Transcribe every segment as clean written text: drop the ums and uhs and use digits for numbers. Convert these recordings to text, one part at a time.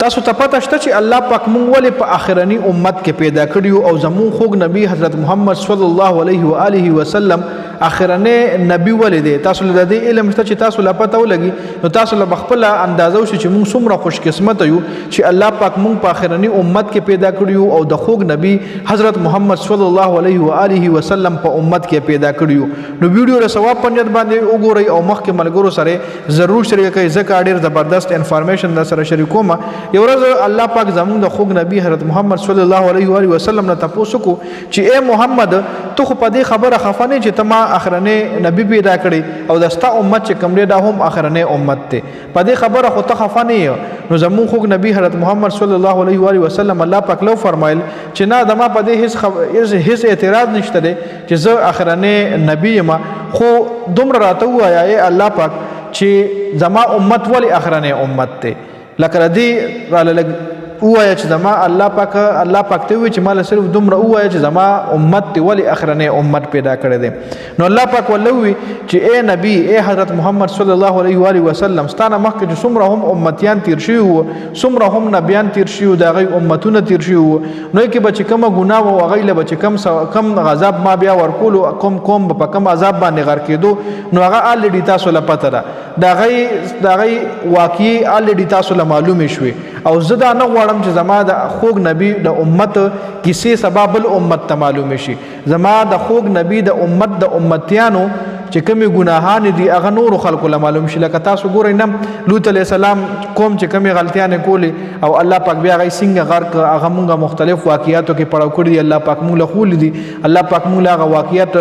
تاسو ته پته شته چې الله پاک مونږ ولې په آخرنی امت کې پیدا کړیو او زمون خوږ نبی حضرت محمد صلی الله علیه و آله وسلم آخرنی نبی ولې دی؟ تاسو له دې علم شته چې تاسو لا پته ولګي نو تاسو له خپل اندازو چې مونږ څومره خوش قسمت یو چې الله پاک مونږ په آخرنی امت کې پیدا کړیو او د خوږ نبی حضرت محمد صلی الله علیه و آله وسلم په امت کې پیدا کړیو. نو ویډیو له ثواب پنځت باندې وګورئ او مخکې ملګرو سره ضرور شریک کړئ ځکه ډېر زبردست انفارمیشن در سره شریکوم. یو ورځ الله پاک زموږ د خوږ نبی حضرت محمد صلی الله علیه و آله وسلم نه تاسو کو چې اے محمد ته خو په دې خبره خفه نه چې تما اخرنه نبی پیدا کړي او دستا امت چې کوم دی دا هم اخرنه امت ته په دې خبره خو ته خفه نه. نو زموږ خوږ نبی حضرت محمد صلی الله علیه و آله وسلم الله پاک لو فرمایل چې نه دما په دې هیڅ اعتراض نشته دی چې زه اخرنه نبی ما خو دومره راته وایا اے الله پاک چې زما امت ولی اخرنه امت ته لکه دې را وایا چې زما الله پاک ته وی چې مال صرف دومره وایا چې زما امت ته ولی اخرنه امت پیدا کړی دی. نو الله پاک ولوي چې اے نبی اے حضرت محمد صلی الله علیه و آله وسلم ستانه مخکې چې څومره هم امتیان تیر شوي وو څومره هم نبیان تیر شوي د هغوی امتونه تیر شوي وو نو کې به چې کومه ګناه وه هغوی له به چې کم عذاب ما بیا ورکولو کوم به په کم عذاب باندې غر کېدو نو هغه الریډي تاسو له پته ده د هغوی واقعي الریډي تاسو له معلومې شوې او زه دا نه غواړم چې زما د خوږ نبی د امت کیسې سبا بل امت ته معلومې شي. زما د خوږ نبی د امت د امتیانو چې کومې ګناهان دي هغه نورو خلکو له معلوم شي. لکه تاسو ګورئ نم لوط علیه السلام کوم چې کومې غلطیانې کولې او الله پاک بیا هغوی څنګه غرق هغه مونږ مختلف واقعیاتو کې پړاو کړي دي. الله پاک مونږ له ښولي دي الله پاک مونږ له هغه واقعیت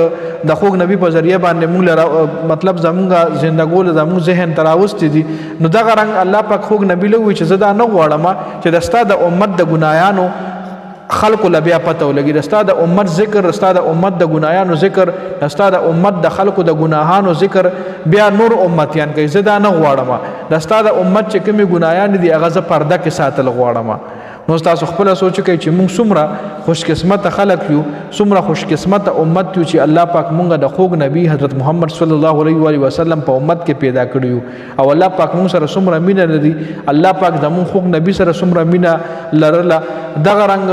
د خوږ نبی په ذریعه باندې مونږ له مطلب زمونږ زندګو له زمونږ ذهن ته راوستي دي. نو دغه رنګ الله پاک خوږ نبی له ووایي چې زه دا نه غواړم چې د ستا د امت د ګنایانو خلقو لبیا پته ولګي رستا د امت ذکر رستا د امت د ګنایانو ذکر رستا د امت د خلقو د ګناهانو ذکر بیا نور امتیان کوي. زه دا نه غواړم رستا د امت چې کومې ګنایان دي هغه زه پرده کې ساتل غواړم. نو تاسو خپل سوچ کوئ چې موږ څومره خوش قسمت خلق یو څومره خوش قسمت امت یو چې الله پاک موږ د خوږ نبی حضرت محمد صلی الله علیه و آله وسلم په امت کې پیدا کړیو او الله پاک موږ سره څومره مینه لري الله پاک زموږ خوږ نبی سره څومره مینه لرله. دغه رنګ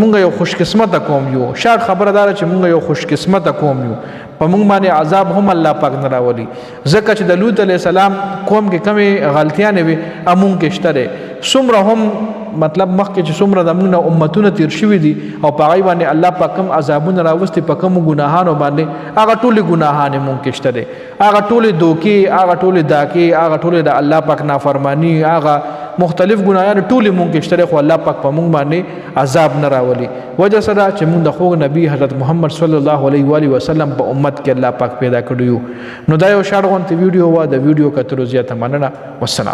مونږ یو خوش قسمت قوم یو. شاید خبردار چې مونږ یو خوش قسمت قوم یو په مونږ باندې عذاب هم الله پاک نه راولي ځکه چې د لوط علیه السلام قوم کې کمې غلطیانې وي امون کې شته دی څومره هم مطلب مخکې چې څومره زموږ نه امتونه تیر شوي دي او په هغوی باندې الله پاک کوم عذابونه راوستي په کومو ګناهانو باندې هغه ټولې ګناهانې مونږ کې شته دی هغه ټولې دوکې هغه ټولې داکې هغه ټولې د الله پاک نافرمانی هغه مختلف ګناهان ټولې مونږ کې شته خو الله پاک په مونږ باندې عذاب نه راولي. وجه سره چې مونږ د خوږ نبی حضرت محمد صلی الله علیه و آله وسلم په امت کې الله پاک پیدا کړی یو. نو دا یو شارټ غونډه ویډیو وه د ویډیو کتلو زیاته مننه. والسلام.